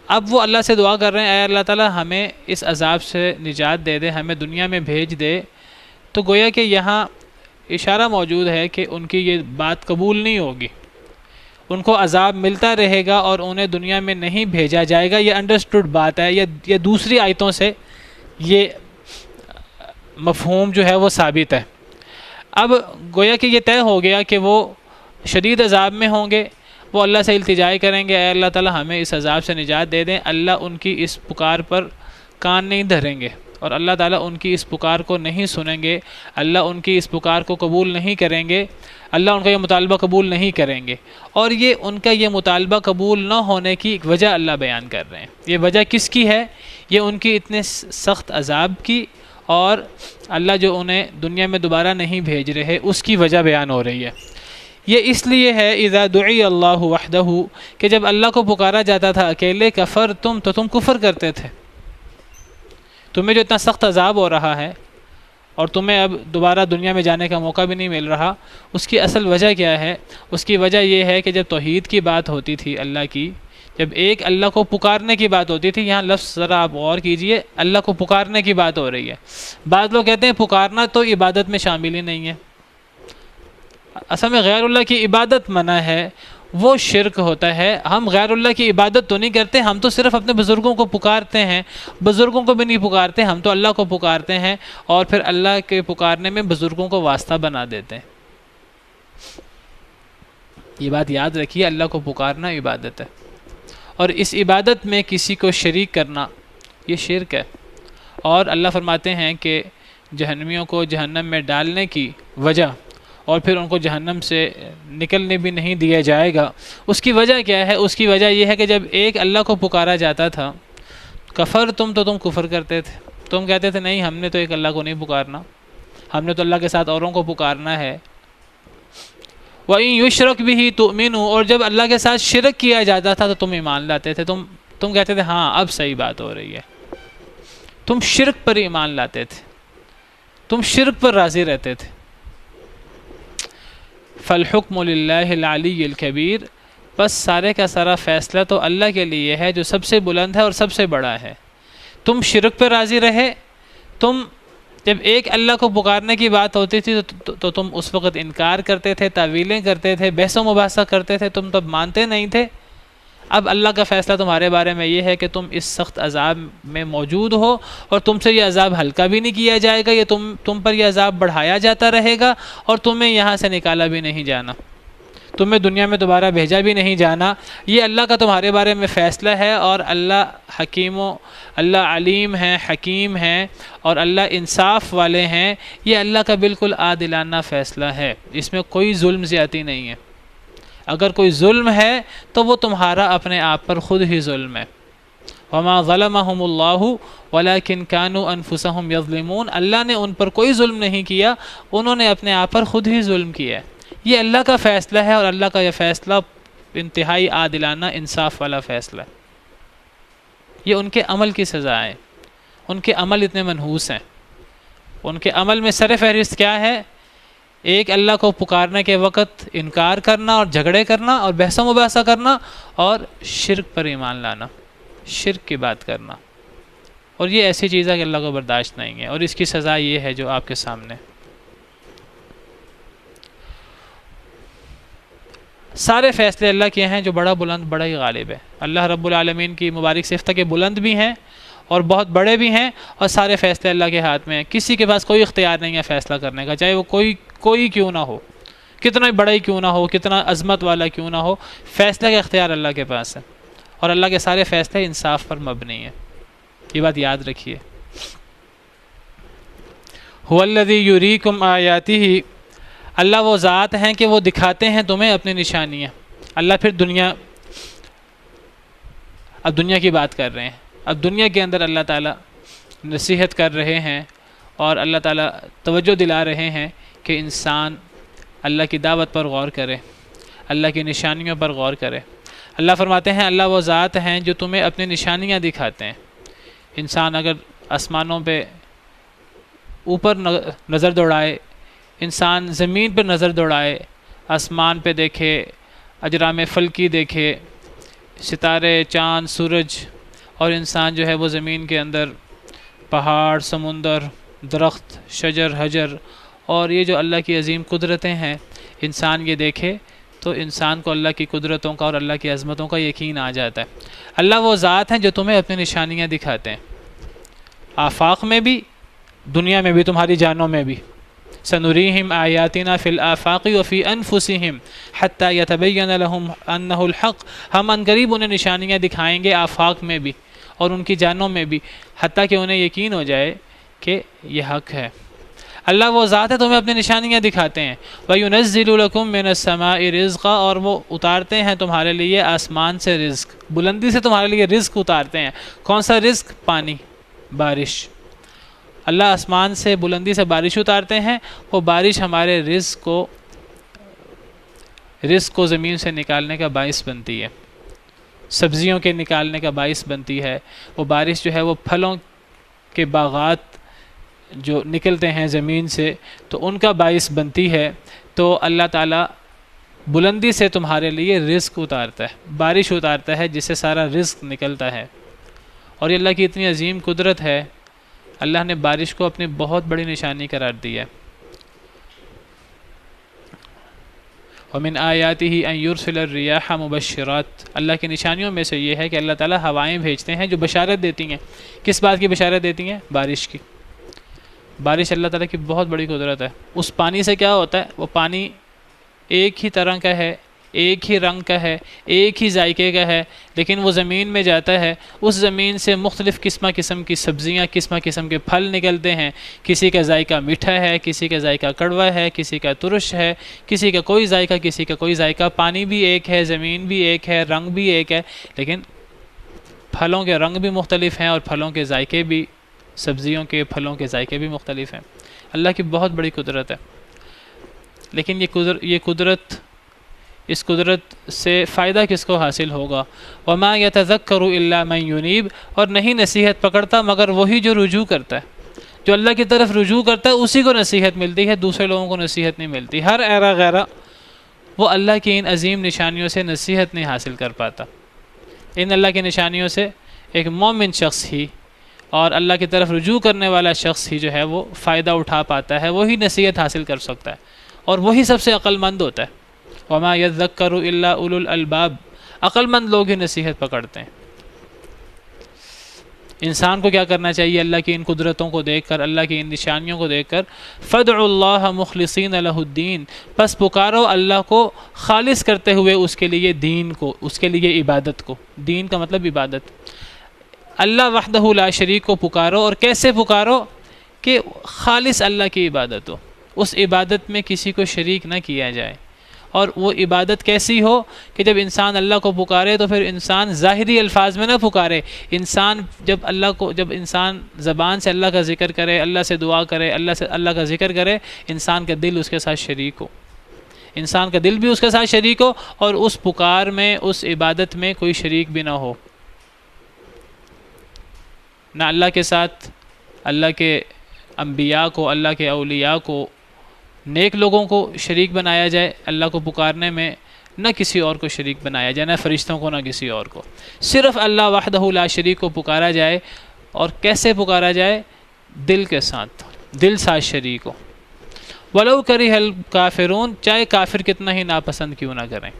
اب وہ اللہ سے دعا کر رہے ہیں اے اللہ تعالیٰ ہمیں اس عذاب سے نجات دے دے، ہمیں دنیا میں بھیج دے. تو گویا کہ یہاں اشارہ موجود ہے کہ ان کی یہ بات قبول نہیں ہوگی، ان کو عذاب ملتا رہے گا اور انہیں دنیا میں نہیں بھیجا جائے گا. یہ انڈرسٹوڈ بات ہے. یہ دوسری آیتوں سے یہ مفہوم جو ہے وہ ثابت ہے. اب گویا کہ یہ طے ہو گیا کہ وہ شدید عذاب میں ہوں گے. وہ اللہ سے التجائے کریں گے اے اللہ تعالیٰ ہمیں اس عذاب سے نجات دے دیں. اللہ ان کی اس پکار پر کان نہیں دھریں گے اور اللہ تعالیٰ ان کی اس پکار کو نہیں سنیں گے. اللہ ان کی اس پکار کو قبول نہیں کریں گے. اللہ ان کا یہ مطالبہ قبول نہیں کریں گے. اور یہ ان کا یہ مطالبہ قبول نہ ہونے کی ایک وجہ اللہ بیان کر رہے ہیں. یہ وجہ کس کی ہے؟ یہ ان کی اتنے سخت عذاب کی اور اللہ جو انہیں دنیا میں دوبارہ نہیں بھیج رہے اس کی وجہ بیان ہو رہی ہے. یہ اس لیے ہے اذا دعی اللہ وحدہ کہ جب اللہ کو پکارا جاتا تھا اکیلے کفرتم تو تم کفر کرتے تھے. تمہیں جو اتنا سخت عذاب ہو رہا ہے اور تمہیں اب دوبارہ دنیا میں جانے کا موقع بھی نہیں مل رہا، اس کی اصل وجہ کیا ہے؟ اس کی وجہ یہ ہے کہ جب توحید کی بات ہوتی تھی اللہ کی، جب ایک اللہ کو پکارنے کی بات ہوتی تھی، یہاں لفظ ذرا آپ غور کیجئے، اللہ کو پکارنے کی بات ہو رہی ہے. بعض لوگ کہتے ہیں پکارنا تو عبادت میں شامل ہی نہیں ہے. اصل میں غیر اللہ کی عبادت منع ہے، وہ شرک ہوتا ہے. ہم غیر اللہ کی عبادت تو نہیں کرتے، ہم تو صرف اپنے بزرگوں کو پکارتے ہیں. بزرگوں کو بھی نہیں پکارتے، ہم تو اللہ کو پکارتے ہیں اور پھر اللہ کے پکارنے میں بزرگوں کو واسطہ بنا دیتے ہیں. یہ بات یاد رکھیے، اللہ کو پکارنا عبادت ہے اور اس عبادت میں کسی کو شریک کرنا یہ شرک ہے. اور اللہ فرماتے ہیں کہ جہنمیوں کو جہنم میں ڈالنے کی وجہ اور پھر ان کو جہنم سے نکلنے بھی نہیں دیا جائے گا. اس کی وجہ کیا ہے؟ اس کی وجہ یہ ہے کہ جب ایک اللہ کو پکارا جاتا تھا کفر تو تم کفر کرتے تھے. تم کہتے تھے نہیں ہم نے تو ایک اللہ کو نہیں پکارنا، ہم نے تو اللہ کے ساتھ اوروں کو پکارنا ہے. وَإِن يُشْرَكْ بِهِ تُؤْمِنُوا اور جب اللہ کے ساتھ شرک کیا جاتا تھا تو تم ایمان لاتے تھے. تم کہتے تھے ہاں اب صحیح بات ہو رہی ہے. تم شرک پر ایمان لاتے تھے، تم شرک پر راضی رہتے تھے. فالحکم للہ العلی الکبیر بس سارے کا سارا فیصلہ تو اللہ کے لیے ہے جو سب سے بلند ہے اور سب سے بڑا ہے. تم شرک پہ راضی رہے. تم جب ایک اللہ کو پکارنے کی بات ہوتی تھی تو تم اس وقت انکار کرتے تھے، تعویلیں کرتے تھے، بحث و مباحثہ کرتے تھے، تم تب مانتے نہیں تھے. اب اللہ کا فیصلہ تمہارے بارے میں یہ ہے کہ تم اس سخت عذاب میں موجود ہو اور تم سے یہ عذاب ہلکا بھی نہیں کیا جائے گا. یہ تم پر یہ عذاب بڑھایا جاتا رہے گا اور تمہیں یہاں سے نکالا بھی نہیں جانا، تمہیں دنیا میں دوبارہ بھیجا بھی نہیں جانا. یہ اللہ کا تمہارے بارے میں فیصلہ ہے اور اللہ اللہ علیم ہیں، حکیم ہیں اور اللہ انصاف والے ہیں. یہ اللہ کا بالکل عادلانہ فیصلہ ہے، اس میں کوئی ظلم زیادتی نہیں ہے. اگر کوئی ظلم ہے تو وہ تمہارا اپنے آپ پر خود ہی ظلم ہے. وما ظلمهم اللہ ولکن كانوا انفسهم یظلمون. اللہ نے ان پر کوئی ظلم نہیں کیا، انہوں نے اپنے آپ پر خود ہی ظلم کیا. یہ اللہ کا فیصلہ ہے اور اللہ کا یہ فیصلہ انتہائی عادلانہ انصاف والا فیصلہ ہے. یہ ان کے عمل کی سزا ہے. ان کے عمل اتنے منحوس ہیں. ان کے عمل میں سر فہرست کیا ہے؟ ایک اللہ کو پکارنے کے وقت انکار کرنا اور جھگڑے کرنا اور بحث و مباحثہ کرنا اور شرک پر ایمان لانا، شرک کی بات کرنا. اور یہ ایسی چیز ہے کہ اللہ کو برداشت نہیں ہے اور اس کی سزا یہ ہے جو آپ کے سامنے. سارے فیصلے اللہ کے ہیں جو بڑا بلند بڑا ہی غالب ہے. اللہ رب العالمین کی مبارک صفت ہے کہ بلند بھی ہیں اور بہت بڑے بھی ہیں اور سارے فیصلے اللہ کے ہاتھ میں ہیں. کسی کے پاس کوئی اختیار نہیں ہے فیصلہ کرنے کا، چاہے وہ کوئی کیوں نہ ہو، کتنا بڑا ہی کیوں نہ ہو، کتنا عظمت والا کیوں نہ ہو. فیصلہ کا اختیار اللہ کے پاس ہے اور اللہ کے سارے فیصلے انصاف پر مبنی ہیں. یہ بات یاد رکھیے. هو الذی یریکم آیاتہ، اللہ وہ ذات ہیں کہ وہ دکھاتے ہیں تمہیں اپنی نشانیاں. اللہ پھر اب دنیا کی بات کر رہے ہیں. اب دنیا کے اندر اللہ تعالیٰ نصیحت کر رہے ہیں اور اللہ تعالیٰ توجہ دلا رہے ہیں کہ انسان اللہ کی دعوت پر غور کرے، اللہ کی نشانیوں پر غور کرے۔ اللہ فرماتے ہیں اللہ وہ ذات ہیں جو تمہیں اپنی نشانیاں دکھاتے ہیں۔ انسان اگر آسمانوں پہ اوپر نظر دوڑائے، انسان زمین پر نظر دوڑائے، آسمان پہ دیکھے، اجرام فلکی دیکھے، ستارے، چاند، سورج، اور انسان جو ہے وہ زمین کے اندر پہاڑ، سمندر، درخت، شجر، حجر اور یہ جو اللہ کی عظیم قدرتیں ہیں، انسان یہ دیکھے تو انسان کو اللہ کی قدرتوں کا اور اللہ کی عظمتوں کا یقین آ جاتا ہے۔ اللہ وہ ذات ہیں جو تمہیں اپنی نشانیاں دکھاتے ہیں، آفاق میں بھی، دنیا میں بھی، تمہاری جانوں میں بھی۔ سنریہم آیاتنا فی الآفاق وفی انفسہم حتی یتبین لہم انہ الحق، ہم عنقریب انہیں نشانیاں دکھائیں گے آفاق میں بھی اور ان کی جانوں میں بھی، حتیٰ کہ انہیں یقین ہو جائے کہ یہ حق ہے۔ اللہ وہ ذات ہے تمہیں اپنی نشانیاں دکھاتے ہیں۔ وَيُنَزِّلُ لَكُم مِّنَ السَّمَاءِ رِزْقًا، اور وہ اتارتے ہیں تمہارے لیے آسمان سے رزق، بلندی سے تمہارے لیے رزق اتارتے ہیں۔ کون سا رزق؟ پانی، بارش۔ اللہ آسمان سے بلندی سے بارش اتارتے ہیں، وہ بارش ہمارے رزق کو زمین سے نکالنے کا باعث بنتی ہے، سبزیوں کے نکالنے کا باعث بنتی ہے۔ وہ بارش جو ہے وہ پھلوں کے باغات جو نکلتے ہیں زمین سے تو ان کا باعث بنتی ہے۔ تو اللہ تعالیٰ بلندی سے تمہارے لیے رزق اتارتا ہے، بارش اتارتا ہے جس سے سارا رزق نکلتا ہے۔ اور یہ اللہ کی اتنی عظیم قدرت ہے، اللہ نے بارش کو اپنی بہت بڑی نشانی قرار دی ہے۔ وَمِنْ آیَاتِهِ أَنْ يُرْسِلَ الرِّيَاحَ مُبَشِّرَاتٍ، اللہ کی نشانیوں میں سے یہ ہے کہ اللہ تعالیٰ ہوائیں بھیجتے ہیں جو بشارت دیتی ہیں۔ کس بات کی بشارت دیتی ہیں؟ بارش کی۔ بارش اللہ تعالیٰ کی بہت بڑی قدرت ہے۔ اس پانی سے کیا ہوتا ہے؟ وہ پانی ایک ہی طرح کا ہے، ایک ہی رنگ کا ہے، ایک ہی ذائقے کا ہے، لیکن وہ زمین میں جاتا ہے، اس زمین سے مختلف قسم کی سبزیاں، قسم کے پھل نکلتے ہیں۔ کسی کا ذائقہ میٹھا ہے، کسی کا ذائقہ کڑوا ہے، کسی کا ترش ہے، کسی کا کوئی ذائقہ، کسی کا کوئی ذائقہ۔ پانی بھی ایک ہے، زمین بھی ایک ہے، رنگ بھی ایک ہے، لیکن پھلوں کے رنگ بھی مختلف ہیں اور پھلوں کے ذائقے بھی، سبزیوں کے، پھلوں کے ذائقے بھی مختلف ہیں۔ اللہ کی بہت بڑی قدرت ہے، لیکن اس قدرت سے فائدہ کس کو حاصل ہوگا؟ وَمَا يَتَذَكَّرُ إِلَّا مَن يُنِيبُ، اور نہیں نصیحت پکڑتا مگر وہی جو رجوع کرتا ہے، جو اللہ کی طرف رجوع کرتا ہے اسی کو نصیحت ملتی ہے، دوسرے لوگوں کو نصیحت نہیں ملتی۔ ہر ایرا غیرہ وہ اللہ کی ان عظیم نشانیوں سے نصیحت نہیں حاصل کر پاتا۔ ان اللہ کی نشانیوں سے ایک مومن شخص ہی اور اللہ کی طرف رجوع کرنے والا شخص ہی جو ہے وہ فائدہ اٹھا پاتا ہے، وہی نصیحت حاصل کر سکتا ہے، اور وہی سب سے عقل مند ہوتا ہے۔ وَمَا يَذَّكَّرُ إِلَّا أُولُو الْأَلْبَابِ، عقل مند لوگ ہی نصیحت پکڑتے ہیں۔ انسان کو کیا کرنا چاہیے؟ اللہ کی ان قدرتوں کو دیکھ کر، اللہ کی ان نشانیوں کو دیکھ کر فَادْعُوا اللَّهَ مُخْلِصِينَ لَهُ الدِّينَ، بس پکارو اللہ کو خالص کرتے ہوئے اس کے لیے دین کو، اس کے لیے عبادت کو۔ دین کا مطلب عبادت۔ اللہ وحدہ لا شریک کو پکارو، اور کیسے پکارو؟ کہ خالص اللہ کی عبادت ہو، اس عبادت میں کسی کو شریک نہ کیا جائے۔ اور وہ عبادت کیسی ہو کہ جب انسان اللہ کو پکارے تو پھر انسان ظاہری الفاظ میں نہ پکارے، انسان جب انسان زبان سے اللہ کا ذکر کرے، اللہ سے دعا کرے، اللہ کا ذکر کرے، انسان کا دل اس کے ساتھ شریک ہو، انسان کا دل بھی اس کے ساتھ شریک ہو، اور اس پکار میں، اس عبادت میں کوئی شریک بھی نہ ہو۔ نہ اللہ کے ساتھ اللہ کے انبیاء کو، اللہ کے اولیاء کو، نیک لوگوں کو شریک بنایا جائے اللہ کو پکارنے میں، نہ کسی اور کو شریک بنایا جائے، نہ فرشتوں کو، نہ کسی اور کو، صرف اللہ وحدہ لا شریک کو پکارا جائے۔ اور کیسے پکارا جائے؟ دل کے ساتھ، دل ساتھ شریک ہو۔ وَلَوْ كَرِهَ الْكَافِرُونَ، چاہے کافر کتنا ہی ناپسند کیوں نہ کریں۔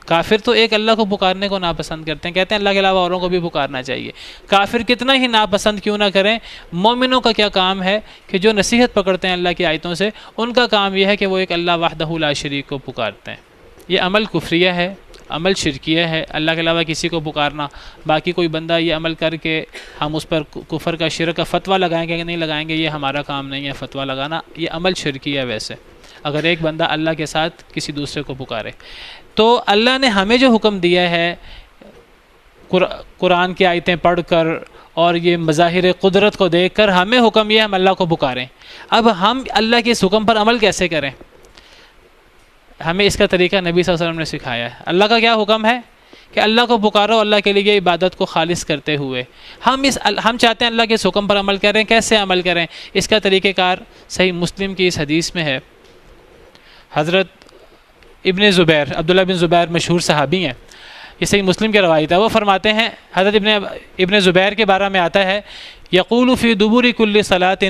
کافر تو ایک اللہ کو پکارنے کو ناپسند کرتے ہیں، کہتے ہیں اللہ کے علاوہ اوروں کو بھی پکارنا چاہیے۔ کافر کتنا ہی ناپسند کیوں نہ کریں، مومنوں کا کیا کام ہے کہ جو نصیحت پکڑتے ہیں اللہ کی آیتوں سے، ان کا کام یہ ہے کہ وہ ایک اللہ وحدہ لا شریک کو پکارتے ہیں۔ یہ عمل کفریہ ہے، عمل شرکیہ ہے، اللہ کے علاوہ کسی کو پکارنا۔ باقی کوئی بندہ یہ عمل کر کے ہم اس پر کفر کا، شرک کا فتویٰ لگائیں گے کہ نہیں لگائیں گے، یہ ہمارا کام نہیں ہے فتویٰ لگانا، یہ عمل شرکیہ ہے۔ ویسے اگر ایک بندہ اللہ کے ساتھ کسی دوسرے کو پکارے، تو اللہ نے ہمیں جو حکم دیا ہے قرآن کی آیتیں پڑھ کر اور یہ مظاہر قدرت کو دیکھ کر ہمیں حکم یہ ہم اللہ کو پکاریں. اب ہم اللہ کے اس حکم پر عمل کیسے کریں؟ ہمیں اس کا طریقہ نبی صلی اللہ علیہ وسلم نے سکھایا ہے. اللہ کا کیا حکم ہے کہ اللہ کو پکارو اللہ کے لیے عبادت کو خالص کرتے ہوئے. ہم چاہتے ہیں اللہ کے اس حکم پر عمل کریں. کیسے عمل کریں؟ اس کا طریقہ کار صحیح مسلم کی اس حدیث میں ہے. حضرت ابن زبیر، عبداللہ بن زبیر مشہور صحابی ہیں، یہ صحیح مسلم کی روایت ہے. وہ فرماتے ہیں، حضرت ابن زبیر کے بارے میں آتا ہے، یقول فی دبور کل صلاۃ،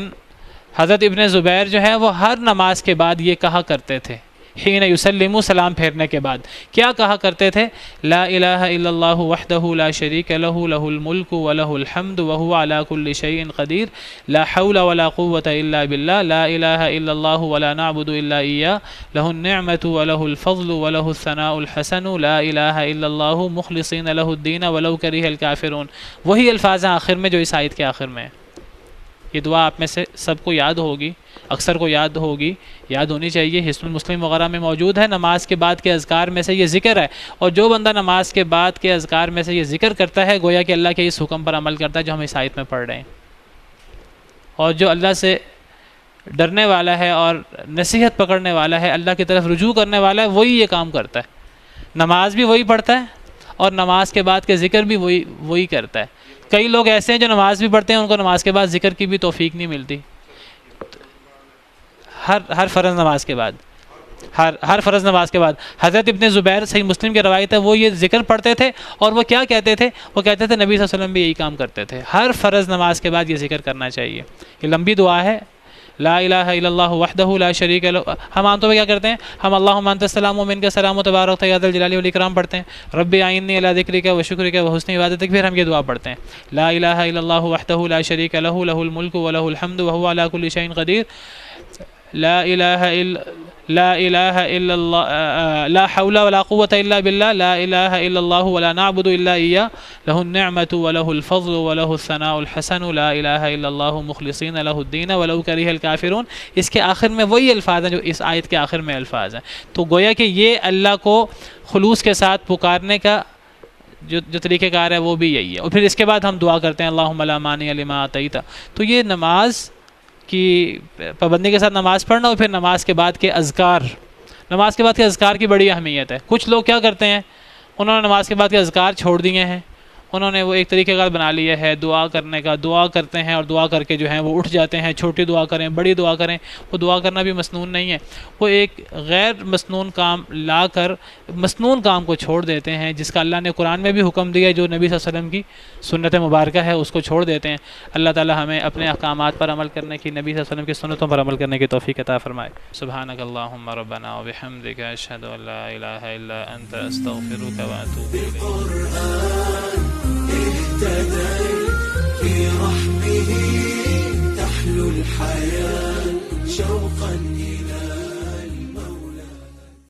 حضرت ابن زبیر جو ہے وہ ہر نماز کے بعد یہ کہا کرتے تھے، حین یسلم، سلام پھیرنے کے بعد کیا کہا کرتے تھے؟ لا الہ الا اللہ وحدہ لا شریک لہ لہ الملک ولہ الحمد وہو علی کل شیء قدیر لا حول ولا قوة الا باللہ لا الہ الا اللہ ولا نعبد الا ایاہ لہ النعمۃ ولہ الفضل ولہ الثناء الحسن لا الہ الا اللہ مخلصین لہ الدین ولو کرہ الکافرون. وہی الفاظ ہیں آخر میں جو اس آیت کے آخر میں ہیں. یہ دعا آپ میں سے سب کو یاد ہوگی، اکثر کو یاد ہوگی، یاد ہونی چاہیے. حسن المسلم وغیرہ میں موجود ہے. نماز کے بعد کے اذکار میں سے یہ ذکر ہے، اور جو بندہ نماز کے بعد کے اذکار میں سے یہ ذکر کرتا ہے گویا کہ اللہ کے اس حکم پر عمل کرتا ہے جو ہم اس آیت میں پڑھ رہے ہیں. اور جو اللہ سے ڈرنے والا ہے اور نصیحت پکڑنے والا ہے، اللہ کی طرف رجوع کرنے والا ہے، وہی یہ کام کرتا ہے. نماز بھی وہی پڑھتا ہے اور نماز کے بعد کے ذکر بھی وہی کرتا ہے. کئی لوگ ایسے ہیں جو نماز بھی پڑھتے ہیں، ان کو نماز کے بعد ذکر کی بھی توفیق نہیں ملتی. ہر فرض نماز کے بعد، ہر فرض نماز کے بعد حضرت ابن زبیر صحیح مسلم کی روایت ہے، وہ یہ ذکر پڑھتے تھے. اور وہ کیا کہتے تھے؟ وہ کہتے تھے نبی صلی اللہ علیہ وسلم بھی یہی کام کرتے تھے. ہر فرض نماز کے بعد یہ ذکر کرنا چاہیے. یہ لمبی دعا ہے، لا الہ الا اللہ وحدہ لا شریک لہ. ہم عام طور پہ کیا کرتے ہیں؟ ہم اللہم انت السلام و منک السلام و تبارک یا ذا الجلال والاکرام پڑھتے ہیں. رب اعنی علی ذکرک و شکرک و حسن عبادتک. پھر ہم یہ دعا پڑھتے ہیں، لا الہ الا اللہ وحدہ لا شریک لہ لہ الملک و لہ الحمد وہو علی کل شیء قدیر لا الہ الا اللہ لا حول ولا قوة الا باللہ لا الہ الا اللہ ولا نعبد الا ایاہ لہ النعمۃ ولہ الفضل ولہ الثناء الحسن لا الہ الا اللہ مخلصین لہ الدین ولو کرہ الکافرون. اس کے آخر میں وہی الفاظ ہیں جو اس آیت کے آخر میں الفاظ ہیں. تو گویا کہ یہ اللہ کو خلوص کے ساتھ پکارنے کا جو طریقہ کار ہے وہ بھی یہی ہے. اور پھر اس کے بعد ہم دعا کرتے ہیں اللہم لا مانع لما اعطیت. تو یہ نماز کی پابندی کے ساتھ نماز پڑھنا، اور پھر نماز کے بعد کے اذکار. نماز کے بعد کے اذکار کی بڑی اہمیت ہے. کچھ لوگ کیا کرتے ہیں، انہوں نے نماز کے بعد کے اذکار چھوڑ دیے ہیں. انہوں نے وہ ایک طریقہ کار بنا لیا ہے دعا کرنے کا. دعا کرتے ہیں اور دعا کر کے جو ہیں وہ اٹھ جاتے ہیں. چھوٹی دعا کریں، بڑی دعا کریں. وہ دعا کرنا بھی مسنون نہیں ہے. وہ ایک غیر مسنون کام لا کر مسنون کام کو چھوڑ دیتے ہیں، جس کا اللہ نے قرآن میں بھی حکم دیا ہے، جو نبی صلی اللہ علیہ وسلم کی سنت مبارکہ ہے، اس کو چھوڑ دیتے ہیں. اللہ تعالی ہمیں اپنے احکامات پر عمل کرنے کی، نبی صلی اللہ علیہ وسلم کی سنتوں پر عمل کرنے کی توفیق عطا فرمائے. سبحانک اللہم ربنا وبحمدک اشہد ان لا الہ الا انت استغفرک واتوب الیک. في رحمه تحلو الحياة شوقا